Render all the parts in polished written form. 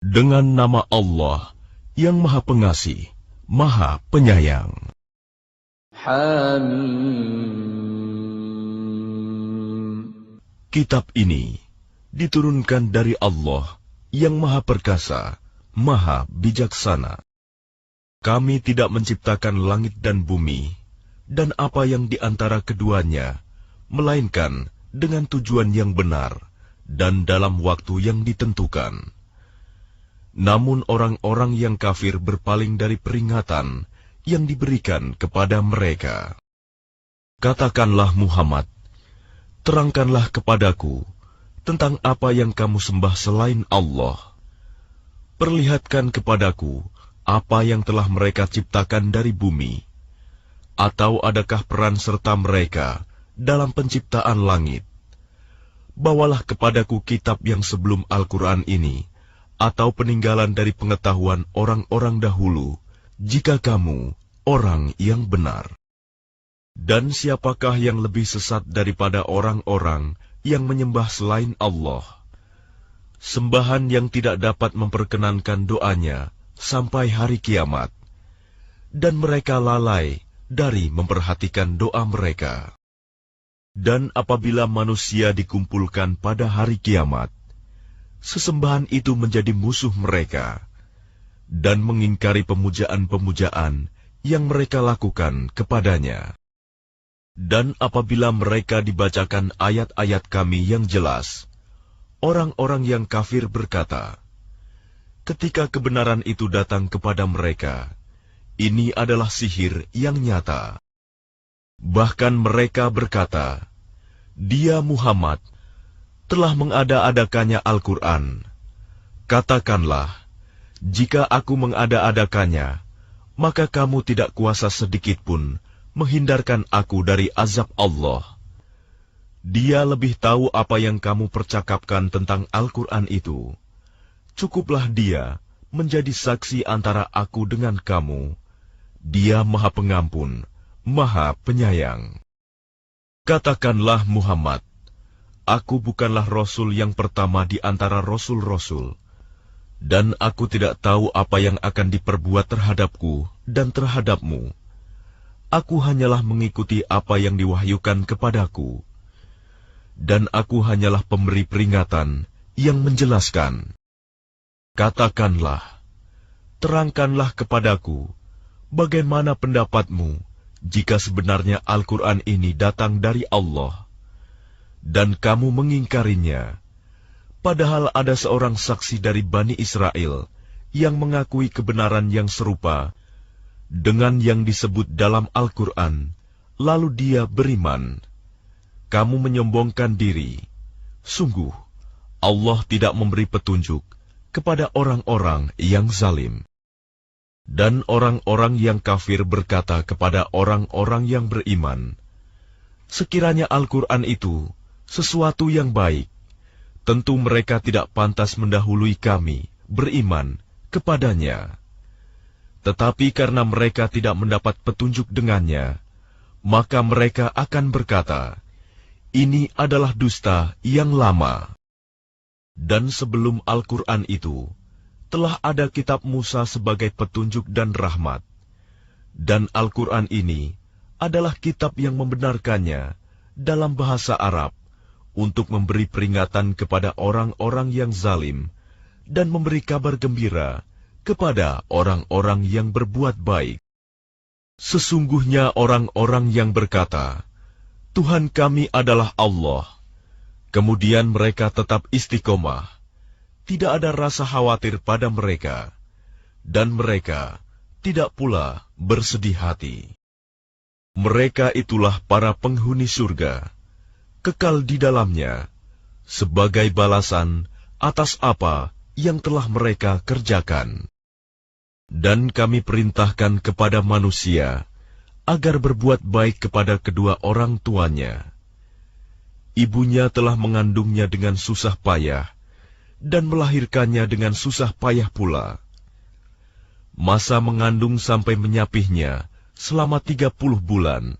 Dengan nama Allah yang Maha Pengasih, Maha Penyayang. Hamim. Kitab ini diturunkan dari Allah yang Maha Perkasa, Maha Bijaksana. Kami tidak menciptakan langit dan bumi, dan apa yang di antara keduanya, melainkan dengan tujuan yang benar, dan dalam waktu yang ditentukan. Namun orang-orang yang kafir berpaling dari peringatan yang diberikan kepada mereka. Katakanlah Muhammad, terangkanlah kepadaku tentang apa yang kamu sembah selain Allah. Perlihatkan kepadaku apa yang telah mereka ciptakan dari bumi. Atau adakah peran serta mereka dalam penciptaan langit? Bawalah kepadaku kitab yang sebelum Al-Quran ini, atau peninggalan dari pengetahuan orang-orang dahulu, jika kamu orang yang benar. Dan siapakah yang lebih sesat daripada orang-orang yang menyembah selain Allah? Sembahan yang tidak dapat memperkenankan doanya sampai hari kiamat, dan mereka lalai dari memperhatikan doa mereka. Dan apabila manusia dikumpulkan pada hari kiamat, sesembahan itu menjadi musuh mereka, dan mengingkari pemujaan-pemujaan yang mereka lakukan kepadanya. Dan apabila mereka dibacakan ayat-ayat kami yang jelas, orang-orang yang kafir berkata, ketika kebenaran itu datang kepada mereka, ini adalah sihir yang nyata. Bahkan mereka berkata, dia Muhammad telah mengada-adakannya Al-Quran. Katakanlah, jika aku mengada-adakannya, maka kamu tidak kuasa sedikitpun menghindarkan aku dari azab Allah. Dia lebih tahu apa yang kamu percakapkan tentang Al-Quran itu. Cukuplah dia menjadi saksi antara aku dengan kamu. Dia Maha Pengampun, Maha Penyayang. Katakanlah Muhammad, aku bukanlah Rasul yang pertama di antara Rasul-Rasul, dan aku tidak tahu apa yang akan diperbuat terhadapku dan terhadapmu. Aku hanyalah mengikuti apa yang diwahyukan kepadaku, dan aku hanyalah pemberi peringatan yang menjelaskan. Katakanlah, terangkanlah kepadaku, bagaimana pendapatmu jika sebenarnya Al-Quran ini datang dari Allah, dan kamu mengingkarinya, padahal ada seorang saksi dari Bani Israel yang mengakui kebenaran yang serupa dengan yang disebut dalam Al-Quran, lalu dia beriman. Kamu menyombongkan diri. Sungguh, Allah tidak memberi petunjuk kepada orang-orang yang zalim. Dan orang-orang yang kafir berkata kepada orang-orang yang beriman, sekiranya Al-Quran itu sesuatu yang baik, tentu mereka tidak pantas mendahului kami beriman kepadanya. Tetapi karena mereka tidak mendapat petunjuk dengannya, maka mereka akan berkata, ini adalah dusta yang lama. Dan sebelum Al-Quran itu, telah ada kitab Musa sebagai petunjuk dan rahmat. Dan Al-Quran ini adalah kitab yang membenarkannya dalam bahasa Arab untuk memberi peringatan kepada orang-orang yang zalim dan memberi kabar gembira kepada orang-orang yang berbuat baik. Sesungguhnya orang-orang yang berkata, Tuhan kami adalah Allah, kemudian mereka tetap istiqomah, tidak ada rasa khawatir pada mereka, dan mereka tidak pula bersedih hati. Mereka itulah para penghuni surga, kekal di dalamnya, sebagai balasan atas apa yang telah mereka kerjakan. Dan kami perintahkan kepada manusia agar berbuat baik kepada kedua orang tuanya. Ibunya telah mengandungnya dengan susah payah, dan melahirkannya dengan susah payah pula. Masa mengandung sampai menyapihnya selama 30 bulan,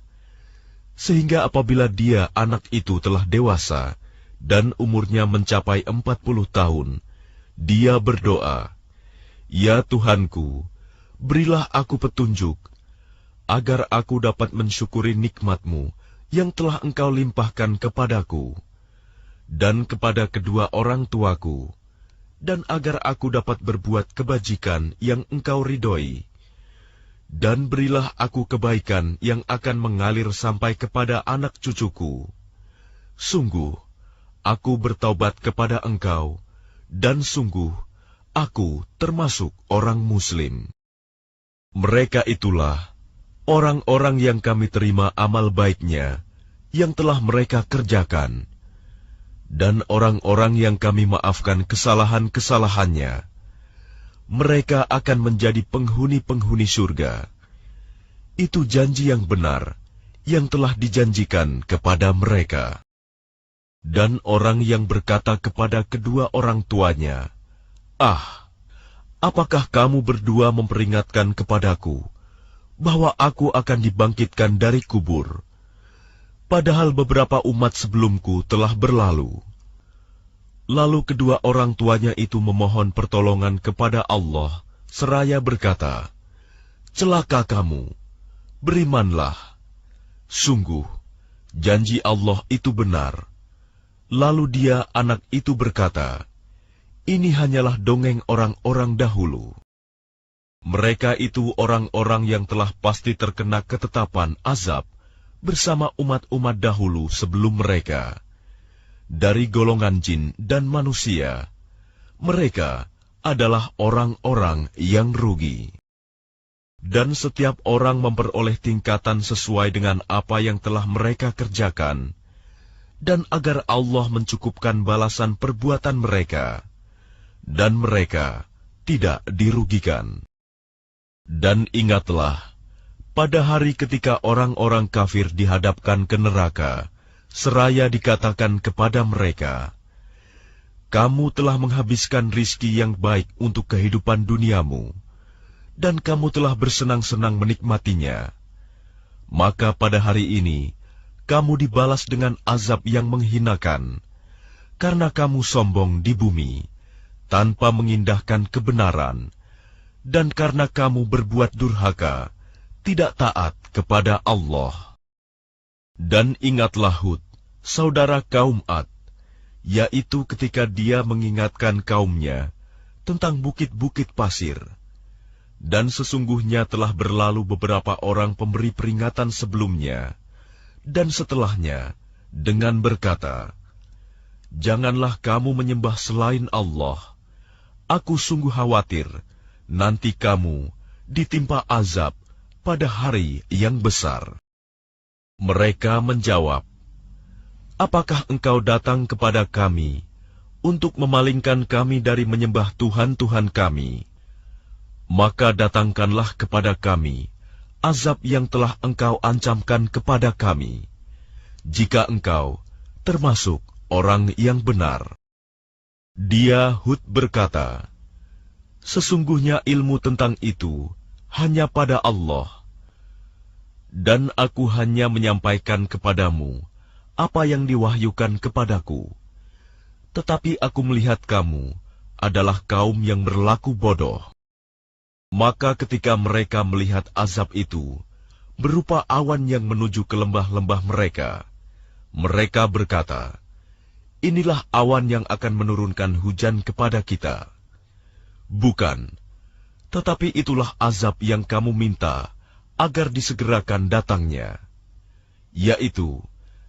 sehingga apabila dia anak itu telah dewasa dan umurnya mencapai 40 tahun, dia berdoa, Ya Tuhanku, berilah aku petunjuk, agar aku dapat mensyukuri nikmat-Mu yang telah Engkau limpahkan kepadaku, dan kepada kedua orang tuaku, dan agar aku dapat berbuat kebajikan yang Engkau ridhoi. Dan berilah aku kebaikan yang akan mengalir sampai kepada anak cucuku. Sungguh, aku bertaubat kepada Engkau, dan sungguh, aku termasuk orang Muslim. Mereka itulah orang-orang yang kami terima amal baiknya, yang telah mereka kerjakan, dan orang-orang yang kami maafkan kesalahan-kesalahannya. Mereka akan menjadi penghuni-penghuni surga. Itu janji yang benar, yang telah dijanjikan kepada mereka. Dan orang yang berkata kepada kedua orang tuanya, "Ah, apakah kamu berdua memperingatkan kepadaku bahwa aku akan dibangkitkan dari kubur, padahal beberapa umat sebelumku telah berlalu?" Lalu kedua orang tuanya itu memohon pertolongan kepada Allah, seraya berkata, "Celaka kamu, berimanlah. Sungguh, janji Allah itu benar." Lalu dia, anak itu berkata, "Ini hanyalah dongeng orang-orang dahulu." Mereka itu orang-orang yang telah pasti terkena ketetapan azab bersama umat-umat dahulu sebelum mereka. Dari golongan jin dan manusia, mereka adalah orang-orang yang rugi. Dan setiap orang memperoleh tingkatan sesuai dengan apa yang telah mereka kerjakan, dan agar Allah mencukupkan balasan perbuatan mereka, dan mereka tidak dirugikan. Dan ingatlah, pada hari ketika orang-orang kafir dihadapkan ke neraka, seraya dikatakan kepada mereka, "Kamu telah menghabiskan rizki yang baik untuk kehidupan duniamu, dan kamu telah bersenang-senang menikmatinya. Maka pada hari ini, kamu dibalas dengan azab yang menghinakan, karena kamu sombong di bumi, tanpa mengindahkan kebenaran, dan karena kamu berbuat durhaka, tidak taat kepada Allah." Dan ingatlah Hud, saudara kaum Ad, yaitu ketika dia mengingatkan kaumnya tentang bukit-bukit pasir. Dan sesungguhnya telah berlalu beberapa orang pemberi peringatan sebelumnya dan setelahnya dengan berkata, "Janganlah kamu menyembah selain Allah. Aku sungguh khawatir nanti kamu ditimpa azab pada hari yang besar." Mereka menjawab, "Apakah engkau datang kepada kami untuk memalingkan kami dari menyembah Tuhan-Tuhan kami? Maka datangkanlah kepada kami azab yang telah engkau ancamkan kepada kami, jika engkau termasuk orang yang benar." Dia, Hud, berkata, "Sesungguhnya ilmu tentang itu hanya pada Allah, dan aku hanya menyampaikan kepadamu apa yang diwahyukan kepadaku. Tetapi aku melihat kamu adalah kaum yang berlaku bodoh." Maka ketika mereka melihat azab itu, berupa awan yang menuju ke lembah-lembah mereka, mereka berkata, "Inilah awan yang akan menurunkan hujan kepada kita." Bukan, tetapi itulah azab yang kamu minta agar disegerakan datangnya, yaitu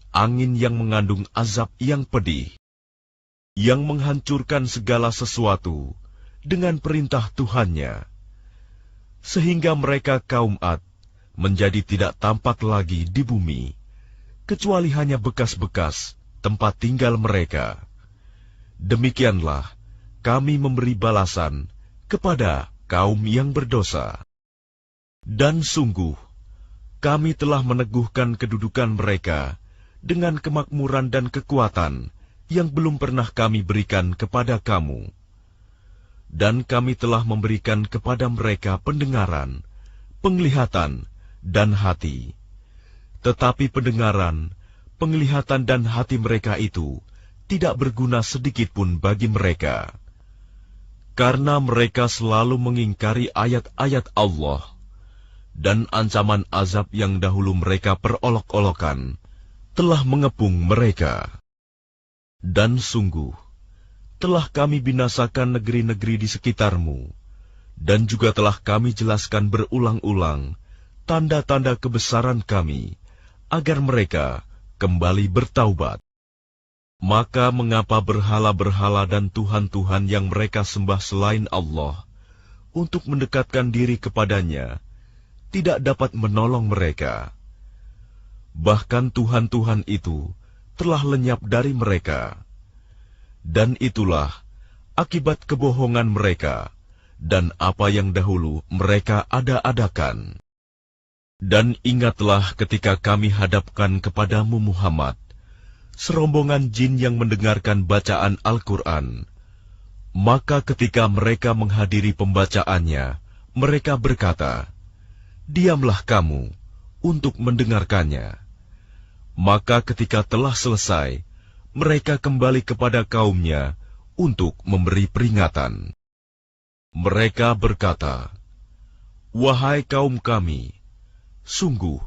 angin yang mengandung azab yang pedih, yang menghancurkan segala sesuatu dengan perintah Tuhannya, sehingga mereka kaum Ad menjadi tidak tampak lagi di bumi, kecuali hanya bekas-bekas tempat tinggal mereka. Demikianlah kami memberi balasan kepada kaum yang berdosa. Dan sungguh, kami telah meneguhkan kedudukan mereka dengan kemakmuran dan kekuatan yang belum pernah kami berikan kepada kamu. Dan kami telah memberikan kepada mereka pendengaran, penglihatan, dan hati. Tetapi pendengaran, penglihatan, dan hati mereka itu tidak berguna sedikitpun bagi mereka. karena mereka selalu mengingkari ayat-ayat Allah, dan ancaman azab yang dahulu mereka perolok-olokan telah mengepung mereka. Dan sungguh, telah kami binasakan negeri-negeri di sekitarmu, dan juga telah kami jelaskan berulang-ulang tanda-tanda kebesaran kami, agar mereka kembali bertaubat. Maka mengapa berhala-berhala dan tuhan-tuhan yang mereka sembah selain Allah, untuk mendekatkan diri kepadanya, tidak dapat menolong mereka? Bahkan tuhan-tuhan itu telah lenyap dari mereka. Dan itulah akibat kebohongan mereka, dan apa yang dahulu mereka ada-adakan. Dan ingatlah ketika kami hadapkan kepadamu Muhammad serombongan jin yang mendengarkan bacaan Al-Quran. Maka ketika mereka menghadiri pembacaannya, mereka berkata, "Diamlah kamu untuk mendengarkannya." Maka ketika telah selesai, mereka kembali kepada kaumnya untuk memberi peringatan. Mereka berkata, "Wahai kaum kami, sungguh,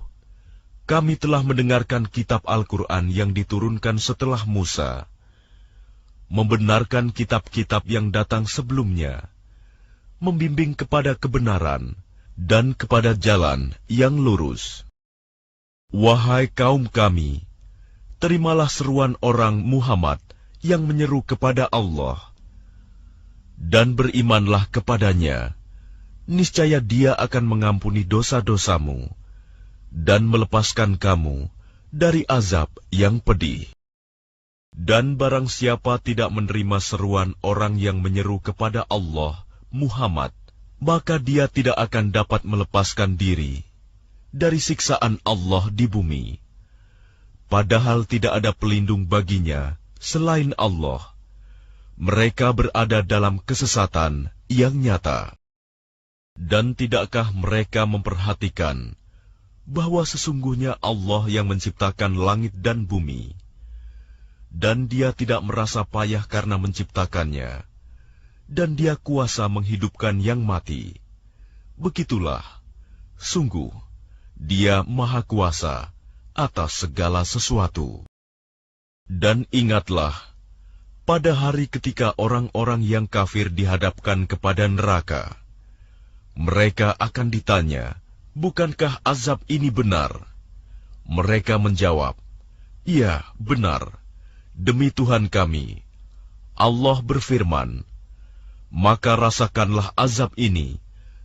kami telah mendengarkan kitab Al-Quran yang diturunkan setelah Musa, membenarkan kitab-kitab yang datang sebelumnya, membimbing kepada kebenaran dan kepada jalan yang lurus. Wahai kaum kami, terimalah seruan orang Muhammad yang menyeru kepada Allah, dan berimanlah kepadanya, niscaya Dia akan mengampuni dosa-dosamu dan melepaskan kamu dari azab yang pedih. Dan barang siapa tidak menerima seruan orang yang menyeru kepada Allah, Muhammad, maka dia tidak akan dapat melepaskan diri dari siksaan Allah di bumi. Padahal tidak ada pelindung baginya selain Allah. Mereka berada dalam kesesatan yang nyata. Dan tidakkah mereka memperhatikan bahwa sesungguhnya Allah yang menciptakan langit dan bumi, dan Dia tidak merasa payah karena menciptakannya, dan Dia kuasa menghidupkan yang mati. Begitulah, sungguh, Dia Maha Kuasa atas segala sesuatu. Dan ingatlah, pada hari ketika orang-orang yang kafir dihadapkan kepada neraka, mereka akan ditanya, "Bukankah azab ini benar?" Mereka menjawab, "Iya, benar. Demi Tuhan kami." Allah berfirman, "Maka rasakanlah azab ini,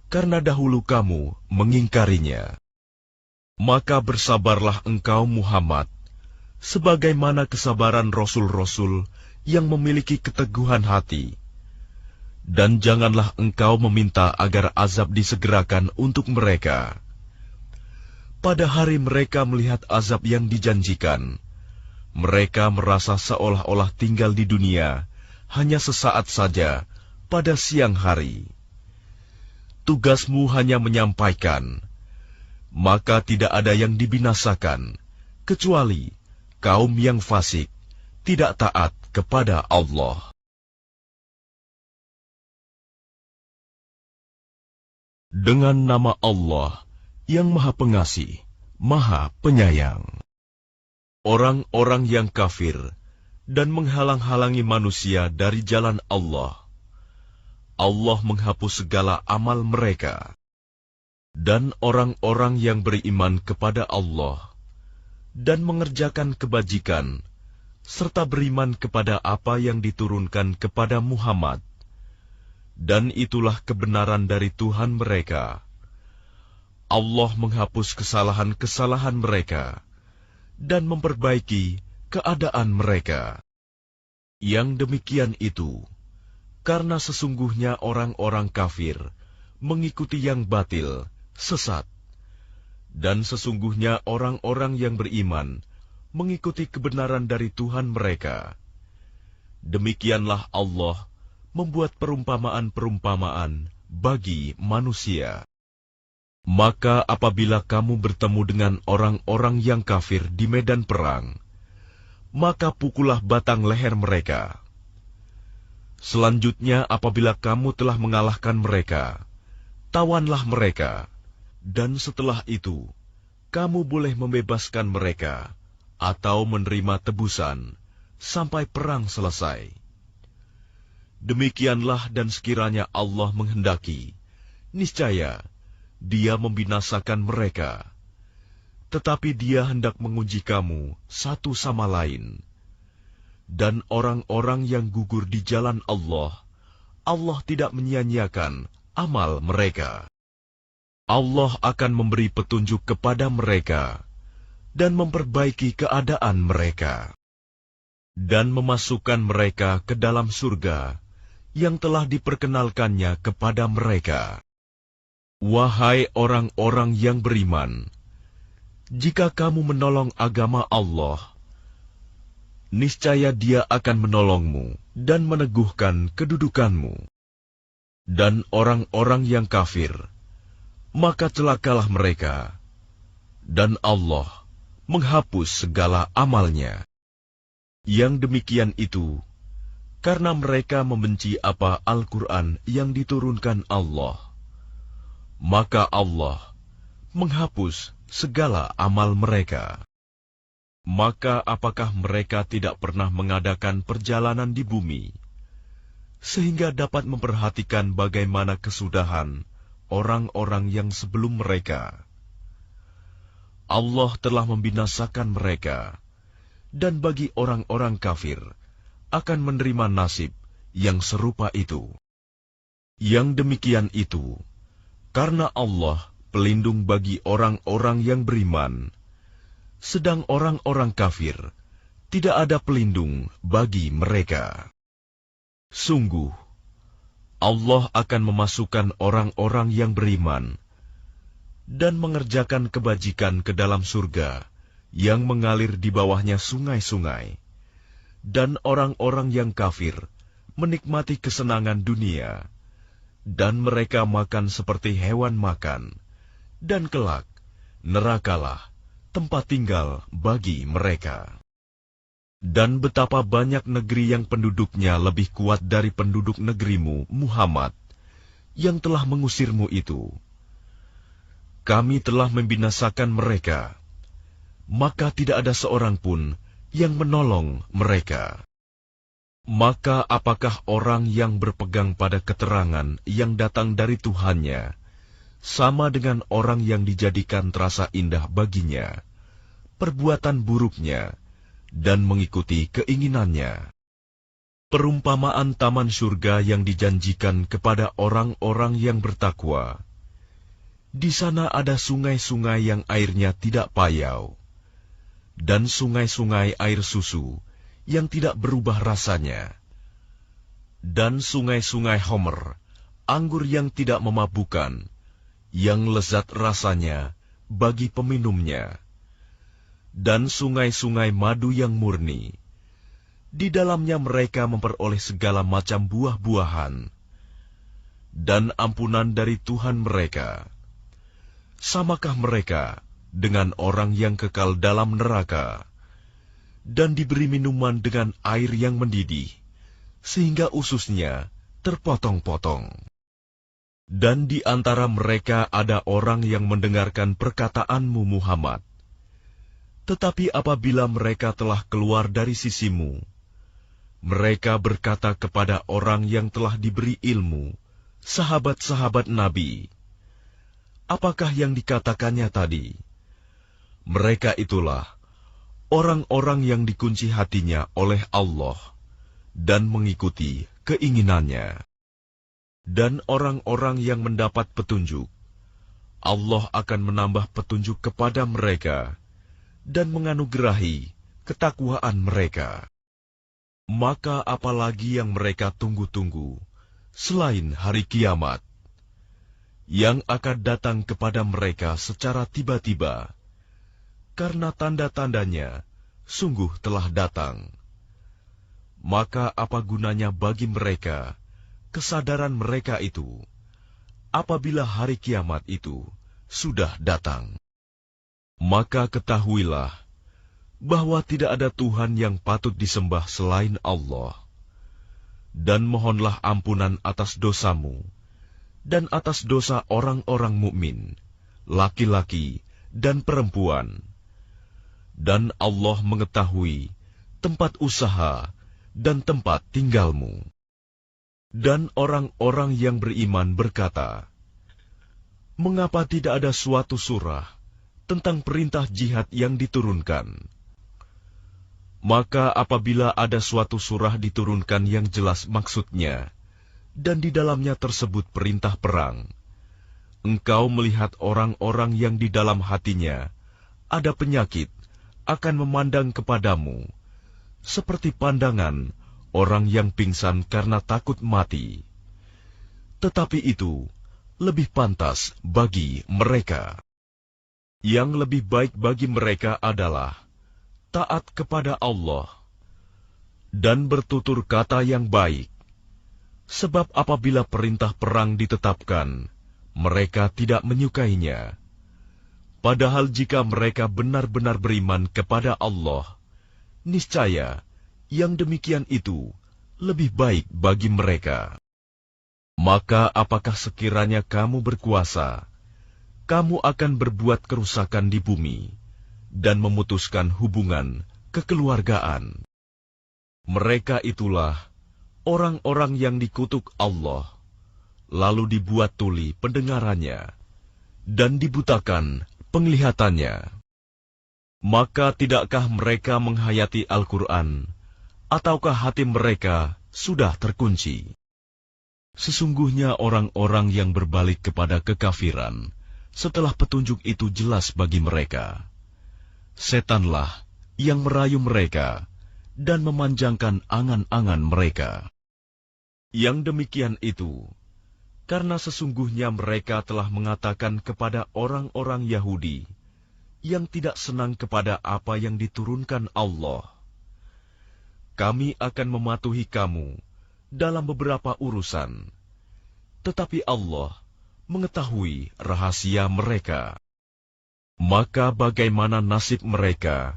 karena dahulu kamu mengingkarinya." Maka bersabarlah engkau Muhammad, sebagaimana kesabaran rasul-rasul yang memiliki keteguhan hati. Dan janganlah engkau meminta agar azab disegerakan untuk mereka. Pada hari mereka melihat azab yang dijanjikan, mereka merasa seolah-olah tinggal di dunia hanya sesaat saja pada siang hari. Tugasmu hanya menyampaikan, maka tidak ada yang dibinasakan, kecuali kaum yang fasik, tidak taat kepada Allah. Dengan nama Allah yang Maha Pengasih, Maha Penyayang. Orang-orang yang kafir dan menghalang-halangi manusia dari jalan Allah, Allah menghapus segala amal mereka. Dan orang-orang yang beriman kepada Allah dan mengerjakan kebajikan, serta beriman kepada apa yang diturunkan kepada Muhammad, dan itulah kebenaran dari Tuhan mereka. Allah menghapus kesalahan-kesalahan mereka dan memperbaiki keadaan mereka. Yang demikian itu, karena sesungguhnya orang-orang kafir mengikuti yang batil, sesat, dan sesungguhnya orang-orang yang beriman mengikuti kebenaran dari Tuhan mereka. Demikianlah Allah membuat perumpamaan-perumpamaan bagi manusia. Maka apabila kamu bertemu dengan orang-orang yang kafir di medan perang, maka pukullah batang leher mereka. Selanjutnya apabila kamu telah mengalahkan mereka, tawanlah mereka, dan setelah itu, kamu boleh membebaskan mereka, atau menerima tebusan, sampai perang selesai. Demikianlah dan sekiranya Allah menghendaki, niscaya Dia membinasakan mereka. Tetapi Dia hendak menguji kamu satu sama lain. Dan orang-orang yang gugur di jalan Allah, Allah tidak menyia-nyiakan amal mereka. Allah akan memberi petunjuk kepada mereka dan memperbaiki keadaan mereka, dan memasukkan mereka ke dalam surga yang telah diperkenalkannya kepada mereka. Wahai orang-orang yang beriman, jika kamu menolong agama Allah, niscaya Dia akan menolongmu dan meneguhkan kedudukanmu. Dan orang-orang yang kafir, maka celakalah mereka, dan Allah menghapus segala amalnya. Yang demikian itu, karena mereka membenci apa Al-Quran yang diturunkan Allah, maka Allah menghapus segala amal mereka. Maka apakah mereka tidak pernah mengadakan perjalanan di bumi, sehingga dapat memperhatikan bagaimana kesudahan orang-orang yang sebelum mereka? Allah telah membinasakan mereka, dan bagi orang-orang kafir akan menerima nasib yang serupa itu. Yang demikian itu, karena Allah pelindung bagi orang-orang yang beriman, sedang orang-orang kafir tidak ada pelindung bagi mereka. Sungguh, Allah akan memasukkan orang-orang yang beriman dan mengerjakan kebajikan ke dalam surga yang mengalir di bawahnya sungai-sungai, dan orang-orang yang kafir menikmati kesenangan dunia, dan mereka makan seperti hewan makan, dan kelak nerakalah tempat tinggal bagi mereka. Dan betapa banyak negeri yang penduduknya lebih kuat dari penduduk negerimu, Muhammad, yang telah mengusirmu itu. Kami telah membinasakan mereka, maka tidak ada seorang pun yang menolong mereka. Maka apakah orang yang berpegang pada keterangan yang datang dari Tuhannya sama dengan orang yang dijadikan terasa indah baginya perbuatan buruknya dan mengikuti keinginannya? Perumpamaan taman surga yang dijanjikan kepada orang-orang yang bertakwa. Di sana ada sungai-sungai yang airnya tidak payau, dan sungai-sungai air susu yang tidak berubah rasanya, dan sungai-sungai homer, anggur yang tidak memabukkan, yang lezat rasanya bagi peminumnya, dan sungai-sungai madu yang murni. Di dalamnya mereka memperoleh segala macam buah-buahan, dan ampunan dari Tuhan mereka. Samakah mereka dengan orang yang kekal dalam neraka, dan diberi minuman dengan air yang mendidih, sehingga ususnya terpotong-potong? Dan di antara mereka ada orang yang mendengarkan perkataanmu, Muhammad. Tetapi apabila mereka telah keluar dari sisimu, mereka berkata kepada orang yang telah diberi ilmu, sahabat-sahabat Nabi, apakah yang dikatakannya tadi? Mereka itulah orang-orang yang dikunci hatinya oleh Allah dan mengikuti keinginannya. Dan orang-orang yang mendapat petunjuk, Allah akan menambah petunjuk kepada mereka dan menganugerahi ketakwaan mereka. Maka apalagi yang mereka tunggu-tunggu selain hari kiamat, yang akan datang kepada mereka secara tiba-tiba, karena tanda-tandanya sungguh telah datang. Maka apa gunanya bagi mereka kesadaran mereka itu, apabila hari kiamat itu sudah datang? Maka ketahuilah bahwa tidak ada Tuhan yang patut disembah selain Allah, dan mohonlah ampunan atas dosamu dan atas dosa orang-orang mukmin, laki-laki dan perempuan. Dan Allah mengetahui tempat usaha dan tempat tinggalmu. Dan orang-orang yang beriman berkata, mengapa tidak ada suatu surah tentang perintah jihad yang diturunkan? Maka apabila ada suatu surah diturunkan yang jelas maksudnya, dan di dalamnya tersebut perintah perang, engkau melihat orang-orang yang di dalam hatinya ada penyakit akan memandang kepadamu, seperti pandangan orang yang pingsan karena takut mati. Tetapi itu lebih pantas bagi mereka. Yang lebih baik bagi mereka adalah taat kepada Allah dan bertutur kata yang baik. Sebab apabila perintah perang ditetapkan, mereka tidak menyukainya. Padahal jika mereka benar-benar beriman kepada Allah, niscaya yang demikian itu lebih baik bagi mereka. Maka apakah sekiranya kamu berkuasa, kamu akan berbuat kerusakan di bumi dan memutuskan hubungan kekeluargaan? Mereka itulah orang-orang yang dikutuk Allah, lalu dibuat tuli pendengarannya dan dibutakan penglihatannya. Maka tidakkah mereka menghayati Al-Quran, ataukah hati mereka sudah terkunci? Sesungguhnya orang-orang yang berbalik kepada kekafiran setelah petunjuk itu jelas bagi mereka, setanlah yang merayu mereka dan memanjangkan angan-angan mereka. Yang demikian itu karena sesungguhnya mereka telah mengatakan kepada orang-orang Yahudi yang tidak senang kepada apa yang diturunkan Allah, kami akan mematuhi kamu dalam beberapa urusan, tetapi Allah mengetahui rahasia mereka. Maka bagaimana nasib mereka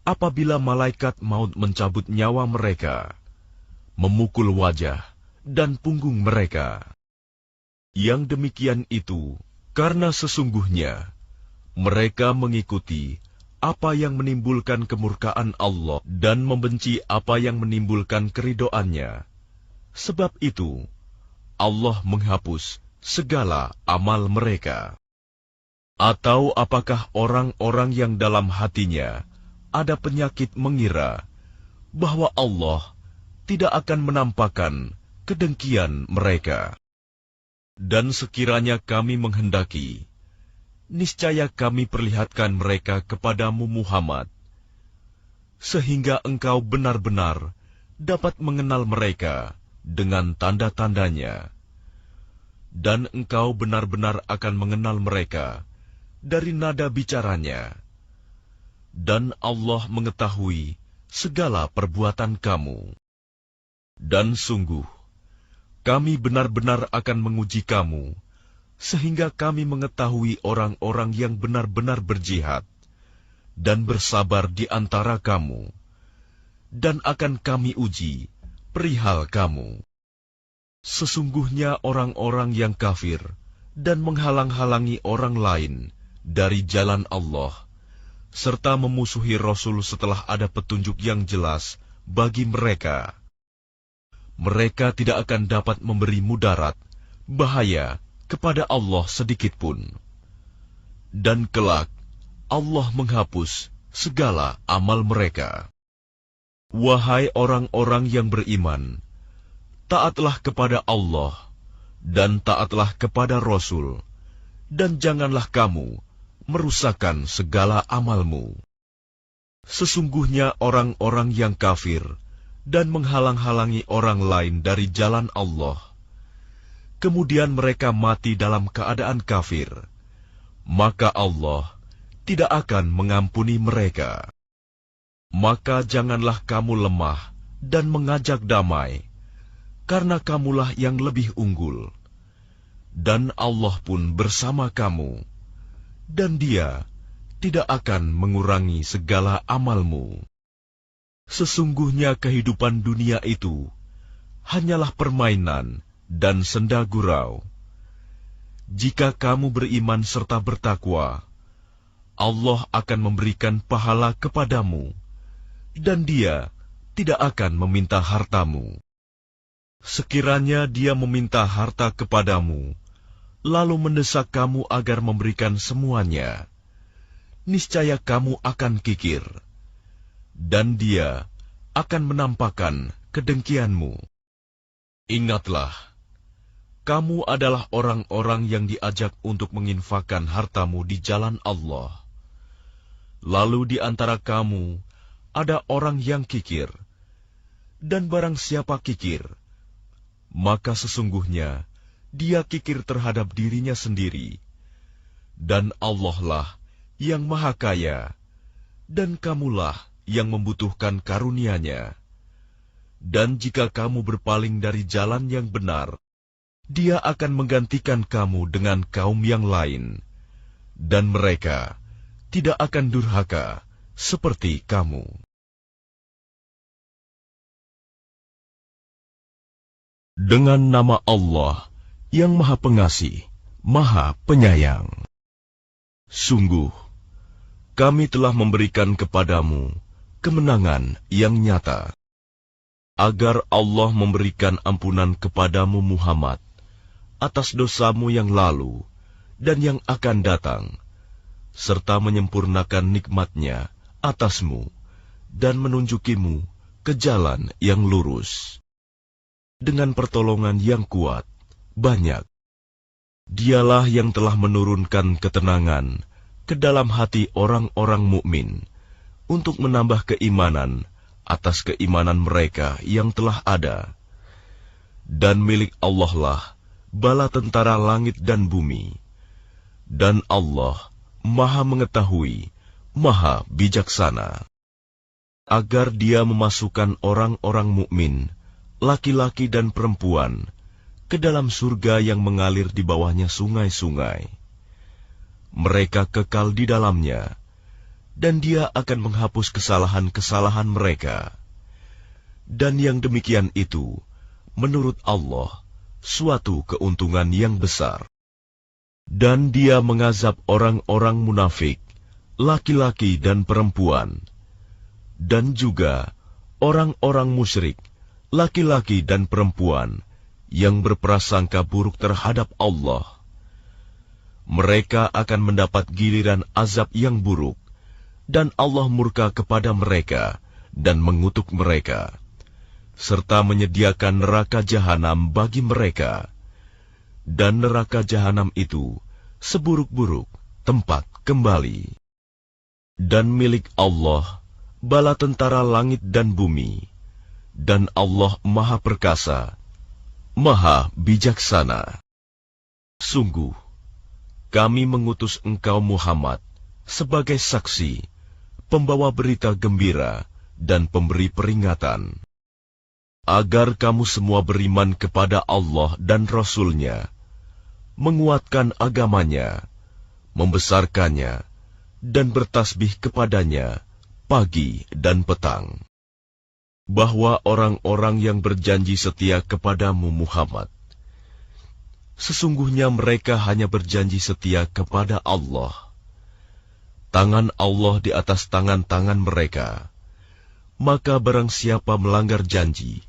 apabila malaikat maut mencabut nyawa mereka, memukul wajah dan punggung mereka? Yang demikian itu karena sesungguhnya mereka mengikuti apa yang menimbulkan kemurkaan Allah dan membenci apa yang menimbulkan keridhoannya. Sebab itu, Allah menghapus segala amal mereka. Atau apakah orang-orang yang dalam hatinya ada penyakit mengira bahwa Allah tidak akan menampakkan kedengkian mereka? Dan sekiranya kami menghendaki, niscaya kami perlihatkan mereka kepadamu Muhammad, sehingga engkau benar-benar dapat mengenal mereka dengan tanda-tandanya, dan engkau benar-benar akan mengenal mereka dari nada bicaranya, dan Allah mengetahui segala perbuatan kamu. Dan sungguh, kami benar-benar akan menguji kamu, sehingga kami mengetahui orang-orang yang benar-benar berjihad dan bersabar di antara kamu, dan akan kami uji perihal kamu. Sesungguhnya orang-orang yang kafir dan menghalang-halangi orang lain dari jalan Allah, serta memusuhi Rasul setelah ada petunjuk yang jelas bagi mereka, mereka tidak akan dapat memberi mudarat, bahaya kepada Allah sedikitpun. Dan kelak Allah menghapus segala amal mereka. Wahai orang-orang yang beriman, taatlah kepada Allah dan taatlah kepada Rasul, dan janganlah kamu merusakkan segala amalmu. Sesungguhnya orang-orang yang kafir dan menghalang-halangi orang lain dari jalan Allah, kemudian mereka mati dalam keadaan kafir, maka Allah tidak akan mengampuni mereka. Maka janganlah kamu lemah dan mengajak damai, karena kamulah yang lebih unggul. Dan Allah pun bersama kamu, dan Dia tidak akan mengurangi segala amalmu. Sesungguhnya kehidupan dunia itu hanyalah permainan dan senda gurau. Jika kamu beriman serta bertakwa, Allah akan memberikan pahala kepadamu, dan Dia tidak akan meminta hartamu. Sekiranya Dia meminta harta kepadamu, lalu mendesak kamu agar memberikan semuanya, niscaya kamu akan kikir, dan Dia akan menampakkan kedengkianmu. Ingatlah, kamu adalah orang-orang yang diajak untuk menginfakkan hartamu di jalan Allah. Lalu di antara kamu ada orang yang kikir, dan barang siapa kikir, maka sesungguhnya dia kikir terhadap dirinya sendiri, dan Allah lah yang Maha Kaya, dan kamulah yang membutuhkan karunia-Nya. Dan jika kamu berpaling dari jalan yang benar, Dia akan menggantikan kamu dengan kaum yang lain, dan mereka tidak akan durhaka seperti kamu. Dengan nama Allah yang Maha Pengasih, Maha Penyayang. Sungguh, kami telah memberikan kepadamu kemenangan yang nyata, agar Allah memberikan ampunan kepadamu Muhammad atas dosamu yang lalu dan yang akan datang, serta menyempurnakan nikmat-Nya atasmu dan menunjukimu ke jalan yang lurus. Dengan pertolongan yang kuat, banyak. Dialah yang telah menurunkan ketenangan ke dalam hati orang-orang mukmin untuk menambah keimanan atas keimanan mereka yang telah ada. Dan milik Allah lah bala tentara langit dan bumi, dan Allah Maha Mengetahui, Maha Bijaksana, agar Dia memasukkan orang-orang mukmin, laki-laki dan perempuan, ke dalam surga yang mengalir di bawahnya sungai-sungai. Mereka kekal di dalamnya, dan Dia akan menghapus kesalahan-kesalahan mereka. Dan yang demikian itu, menurut Allah, suatu keuntungan yang besar. Dan Dia mengazab orang-orang munafik, laki-laki dan perempuan, dan juga orang-orang musyrik, laki-laki dan perempuan, yang berprasangka buruk terhadap Allah. Mereka akan mendapat giliran azab yang buruk, dan Allah murka kepada mereka dan mengutuk mereka, serta menyediakan neraka jahanam bagi mereka, dan neraka jahanam itu seburuk-buruk tempat kembali. Dan milik Allah bala tentara langit dan bumi, dan Allah Maha Perkasa, Maha Bijaksana. Sungguh, kami mengutus engkau Muhammad sebagai saksi, pembawa berita gembira dan pemberi peringatan, agar kamu semua beriman kepada Allah dan Rasul-Nya, menguatkan agamanya, membesarkannya, dan bertasbih kepadanya pagi dan petang. Bahwa orang-orang yang berjanji setia kepadamu Muhammad, sesungguhnya mereka hanya berjanji setia kepada Allah. Tangan Allah di atas tangan-tangan mereka. Maka barang siapa melanggar janji,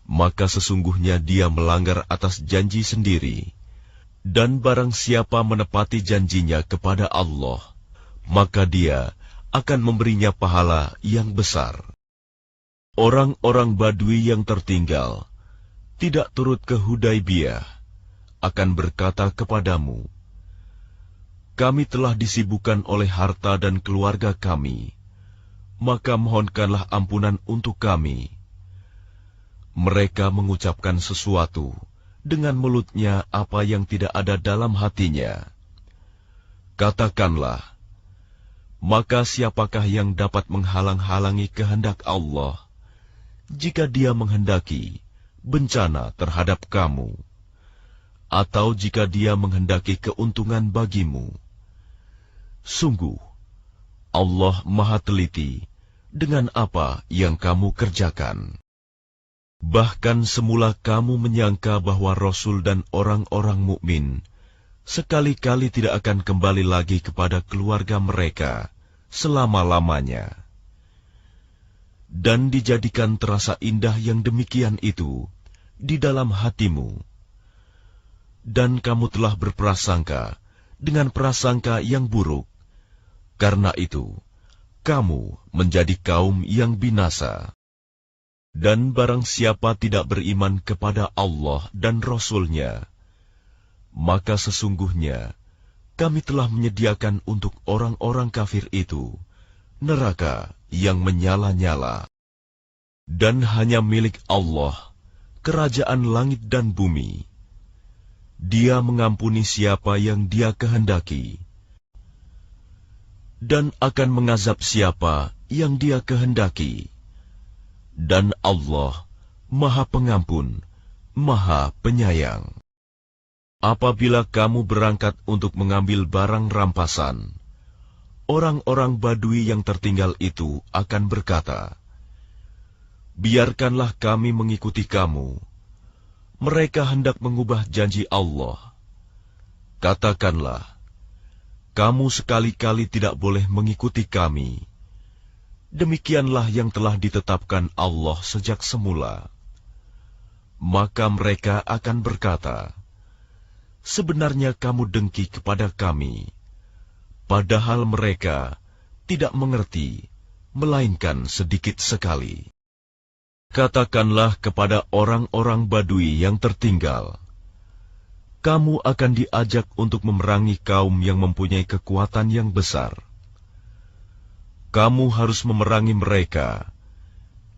maka sesungguhnya dia melanggar atas janji sendiri. Dan barang siapa menepati janjinya kepada Allah, maka dia akan memberinya pahala yang besar. Orang-orang Badui yang tertinggal, tidak turut ke Hudaibiyah, akan berkata kepadamu, kami telah disibukkan oleh harta dan keluarga kami, maka mohonkanlah ampunan untuk kami. Mereka mengucapkan sesuatu dengan mulutnya apa yang tidak ada dalam hatinya. Katakanlah, maka siapakah yang dapat menghalang-halangi kehendak Allah, jika Dia menghendaki bencana terhadap kamu, atau jika Dia menghendaki keuntungan bagimu? Sungguh, Allah Maha Teliti dengan apa yang kamu kerjakan. Bahkan semula kamu menyangka bahwa Rasul dan orang-orang mukmin sekali-kali tidak akan kembali lagi kepada keluarga mereka selama-lamanya. Dan dijadikan terasa indah yang demikian itu di dalam hatimu. Dan kamu telah berprasangka dengan prasangka yang buruk. Karena itu, kamu menjadi kaum yang binasa. Dan barang siapa tidak beriman kepada Allah dan Rasul-Nya, maka sesungguhnya kami telah menyediakan untuk orang-orang kafir itu neraka yang menyala-nyala. Dan hanya milik Allah kerajaan langit dan bumi. Dia mengampuni siapa yang Dia kehendaki, dan akan mengazab siapa yang Dia kehendaki. Dan Allah Maha Pengampun, Maha Penyayang. Apabila kamu berangkat untuk mengambil barang rampasan, orang-orang Badui yang tertinggal itu akan berkata, "Biarkanlah kami mengikuti kamu." Mereka hendak mengubah janji Allah. Katakanlah, "Kamu sekali-kali tidak boleh mengikuti kami. Demikianlah yang telah ditetapkan Allah sejak semula." Maka mereka akan berkata, "Sebenarnya kamu dengki kepada kami," padahal mereka tidak mengerti, melainkan sedikit sekali. Katakanlah kepada orang-orang Badui yang tertinggal, "Kamu akan diajak untuk memerangi kaum yang mempunyai kekuatan yang besar. Kamu harus memerangi mereka,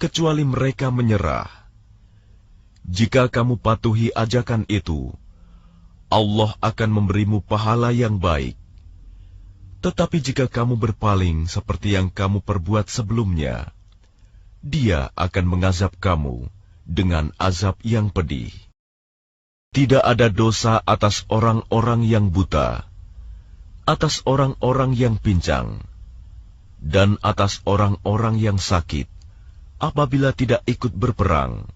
kecuali mereka menyerah. Jika kamu patuhi ajakan itu, Allah akan memberimu pahala yang baik. Tetapi jika kamu berpaling seperti yang kamu perbuat sebelumnya, Dia akan mengazab kamu dengan azab yang pedih." Tidak ada dosa atas orang-orang yang buta, atas orang-orang yang pincang, dan atas orang-orang yang sakit, apabila tidak ikut berperang.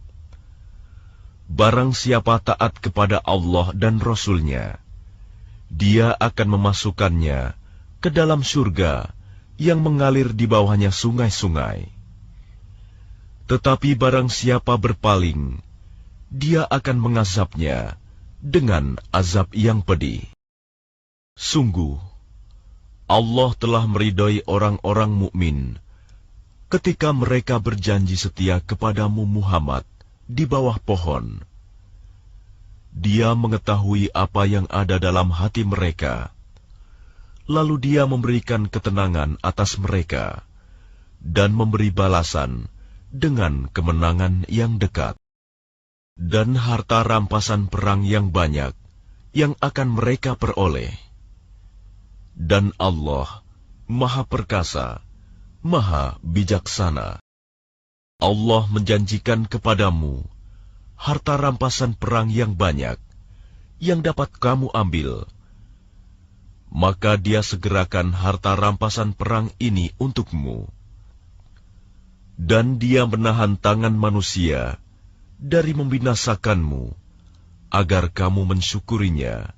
Barang siapa taat kepada Allah dan Rasul-Nya, Dia akan memasukkannya ke dalam surga yang mengalir di bawahnya sungai-sungai. Tetapi barang siapa berpaling, Dia akan mengazabnya dengan azab yang pedih. Sungguh, Allah telah meridhai orang-orang mukmin ketika mereka berjanji setia kepadamu Muhammad di bawah pohon. Dia mengetahui apa yang ada dalam hati mereka, lalu Dia memberikan ketenangan atas mereka dan memberi balasan dengan kemenangan yang dekat. Dan harta rampasan perang yang banyak yang akan mereka peroleh. Dan Allah Maha Perkasa, Maha Bijaksana. Allah menjanjikan kepadamu harta rampasan perang yang banyak yang dapat kamu ambil. Maka Dia segerakan harta rampasan perang ini untukmu. Dan Dia menahan tangan manusia dari membinasakanmu, agar kamu mensyukurinya,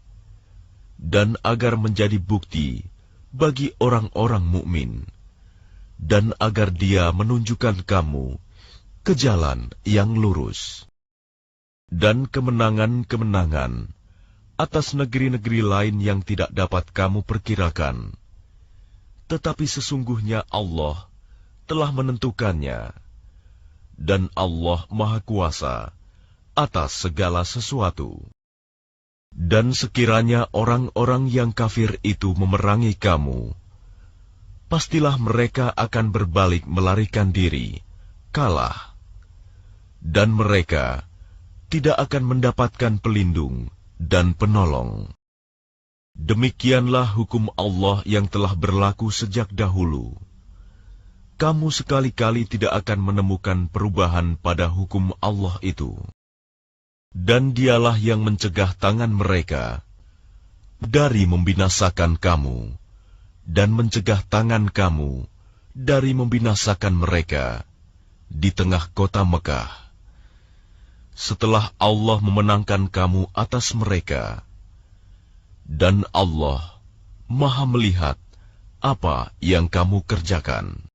dan agar menjadi bukti bagi orang-orang mukmin, dan agar Dia menunjukkan kamu ke jalan yang lurus. Dan kemenangan-kemenangan atas negeri-negeri lain yang tidak dapat kamu perkirakan. Tetapi sesungguhnya Allah telah menentukannya, dan Allah Maha Kuasa atas segala sesuatu. Dan sekiranya orang-orang yang kafir itu memerangi kamu, pastilah mereka akan berbalik melarikan diri, kalah. Dan mereka tidak akan mendapatkan pelindung dan penolong. Demikianlah hukum Allah yang telah berlaku sejak dahulu. Kamu sekali-kali tidak akan menemukan perubahan pada hukum Allah itu. Dan Dialah yang mencegah tangan mereka dari membinasakan kamu, dan mencegah tangan kamu dari membinasakan mereka di tengah kota Mekah. setelah Allah memenangkan kamu atas mereka. Dan Allah Maha melihat apa yang kamu kerjakan.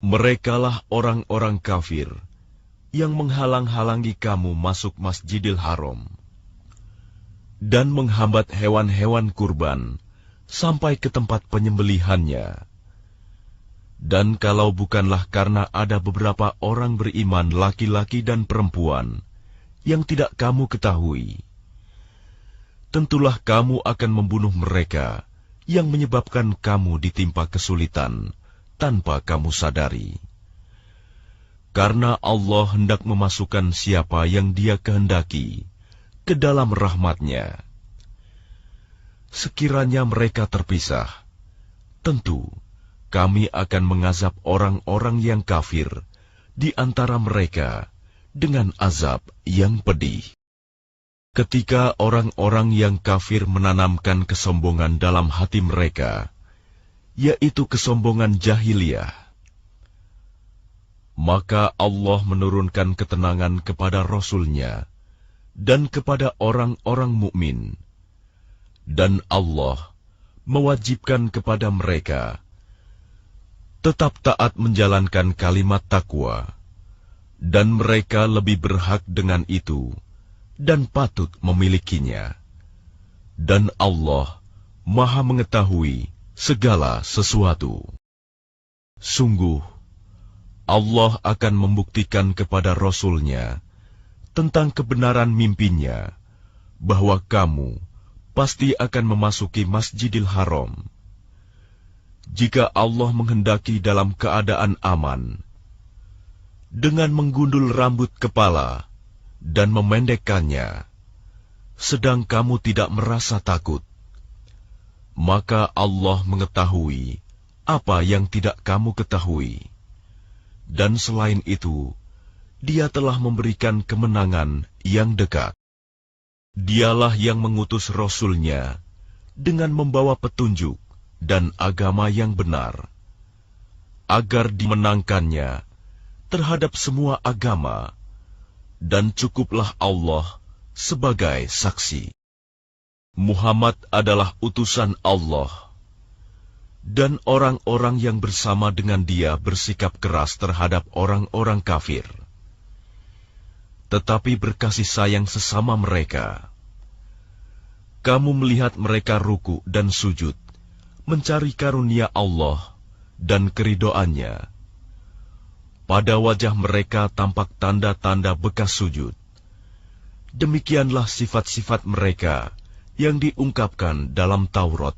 Merekalah orang-orang kafir yang menghalang-halangi kamu masuk Masjidil Haram dan menghambat hewan-hewan kurban sampai ke tempat penyembelihannya. Dan kalau bukanlah karena ada beberapa orang beriman laki-laki dan perempuan yang tidak kamu ketahui, tentulah kamu akan membunuh mereka yang menyebabkan kamu ditimpa kesulitan tanpa kamu sadari. Karena Allah hendak memasukkan siapa yang Dia kehendaki ke dalam rahmat-Nya. Sekiranya mereka terpisah, tentu kami akan mengazab orang-orang yang kafir di antara mereka dengan azab yang pedih. Ketika orang-orang yang kafir menanamkan kesombongan dalam hati mereka, yaitu kesombongan jahiliyah, maka Allah menurunkan ketenangan kepada Rasul-Nya dan kepada orang-orang mukmin, dan Allah mewajibkan kepada mereka tetap taat menjalankan kalimat takwa, dan mereka lebih berhak dengan itu dan patut memilikinya. Dan Allah Maha mengetahui segala sesuatu. Sungguh, Allah akan membuktikan kepada Rasul-Nya tentang kebenaran mimpinya bahwa kamu pasti akan memasuki Masjidil Haram. Jika Allah menghendaki dalam keadaan aman, dengan menggundul rambut kepala dan memendekkannya, sedang kamu tidak merasa takut, maka Allah mengetahui apa yang tidak kamu ketahui. Dan selain itu, Dia telah memberikan kemenangan yang dekat. Dialah yang mengutus Rasul-Nya dengan membawa petunjuk dan agama yang benar, agar dimenangkannya terhadap semua agama, dan cukuplah Allah sebagai saksi. Muhammad adalah utusan Allah, dan orang-orang yang bersama dengan Dia bersikap keras terhadap orang-orang kafir, tetapi berkasih sayang sesama mereka. Kamu melihat mereka ruku dan sujud, mencari karunia Allah dan keridoannya. Pada wajah mereka tampak tanda-tanda bekas sujud. Demikianlah sifat-sifat mereka yang diungkapkan dalam Taurat,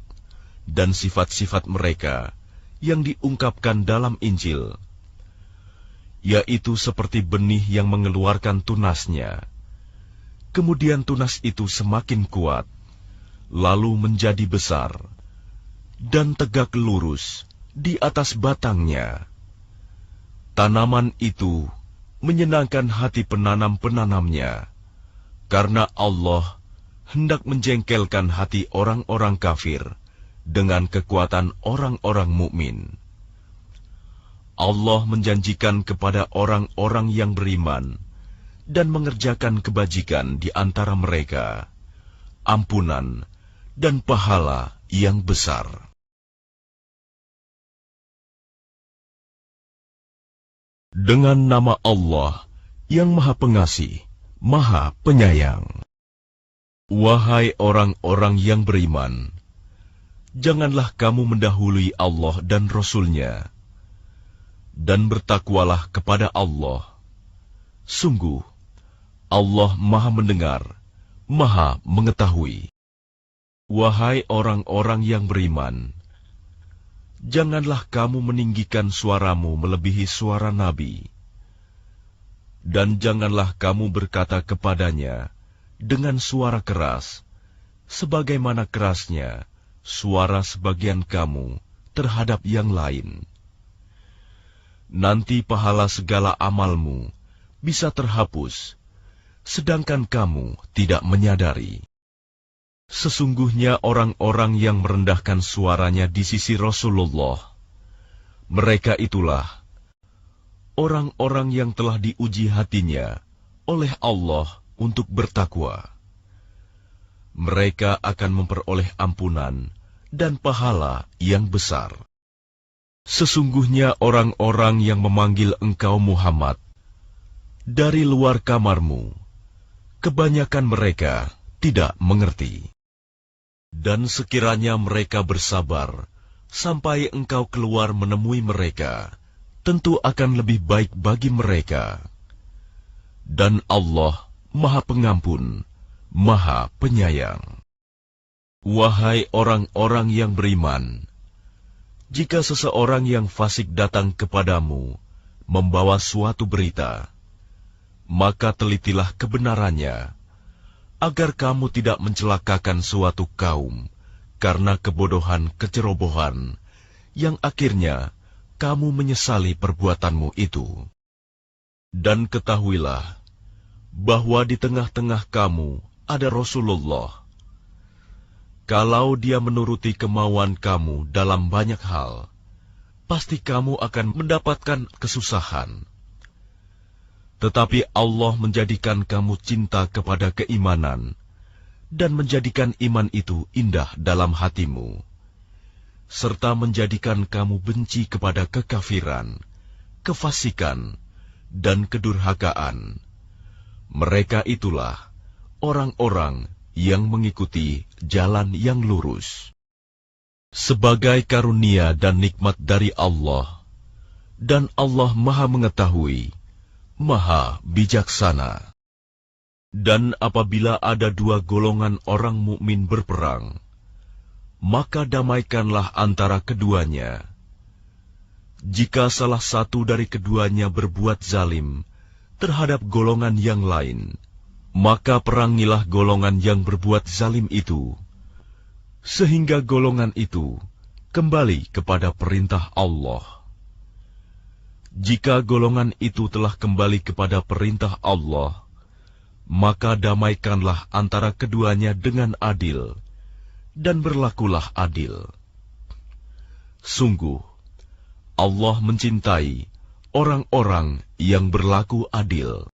dan sifat-sifat mereka yang diungkapkan dalam Injil, yaitu seperti benih yang mengeluarkan tunasnya. Kemudian tunas itu semakin kuat, lalu menjadi besar, dan tegak lurus di atas batangnya. Tanaman itu menyenangkan hati penanam-penanamnya, karena Allah hendak menjengkelkan hati orang-orang kafir dengan kekuatan orang-orang mukmin. Allah menjanjikan kepada orang-orang yang beriman dan mengerjakan kebajikan di antara mereka ampunan dan pahala yang besar. Dengan nama Allah yang Maha Pengasih, Maha Penyayang. Wahai orang-orang yang beriman, janganlah kamu mendahului Allah dan Rasul-Nya, dan bertakwalah kepada Allah. Sungguh, Allah Maha mendengar, Maha mengetahui. Wahai orang-orang yang beriman, janganlah kamu meninggikan suaramu melebihi suara Nabi, dan janganlah kamu berkata kepadanya dengan suara keras, sebagaimana kerasnya suara sebagian kamu terhadap yang lain. Nanti pahala segala amalmu bisa terhapus, sedangkan kamu tidak menyadari. Sesungguhnya orang-orang yang merendahkan suaranya di sisi Rasulullah, mereka itulah orang-orang yang telah diuji hatinya oleh Allah untuk bertakwa. Mereka akan memperoleh ampunan dan pahala yang besar. Sesungguhnya orang-orang yang memanggil engkau Muhammad dari luar kamarmu, kebanyakan mereka tidak mengerti. Dan sekiranya mereka bersabar sampai engkau keluar menemui mereka, tentu akan lebih baik bagi mereka. Dan Allah Maha Pengampun, Maha Penyayang. Wahai orang-orang yang beriman, jika seseorang yang fasik datang kepadamu membawa suatu berita, maka telitilah kebenarannya, agar kamu tidak mencelakakan suatu kaum karena kebodohan kecerobohan, yang akhirnya kamu menyesali perbuatanmu itu. Dan ketahuilah bahwa di tengah-tengah kamu ada Rasulullah. Kalau dia menuruti kemauan kamu dalam banyak hal, pasti kamu akan mendapatkan kesusahan. Tetapi Allah menjadikan kamu cinta kepada keimanan dan menjadikan iman itu indah dalam hatimu, serta menjadikan kamu benci kepada kekafiran, kefasikan, dan kedurhakaan. Mereka itulah orang-orang yang mengikuti jalan yang lurus. Sebagai karunia dan nikmat dari Allah, dan Allah Maha Mengetahui, Maha Bijaksana. Dan apabila ada dua golongan orang mukmin berperang, maka damaikanlah antara keduanya. Jika salah satu dari keduanya berbuat zalim terhadap golongan yang lain, maka perangilah golongan yang berbuat zalim itu, sehingga golongan itu kembali kepada perintah Allah. Jika golongan itu telah kembali kepada perintah Allah, maka damaikanlah antara keduanya dengan adil, dan berlakulah adil. Sungguh, Allah mencintai orang-orang yang berlaku adil.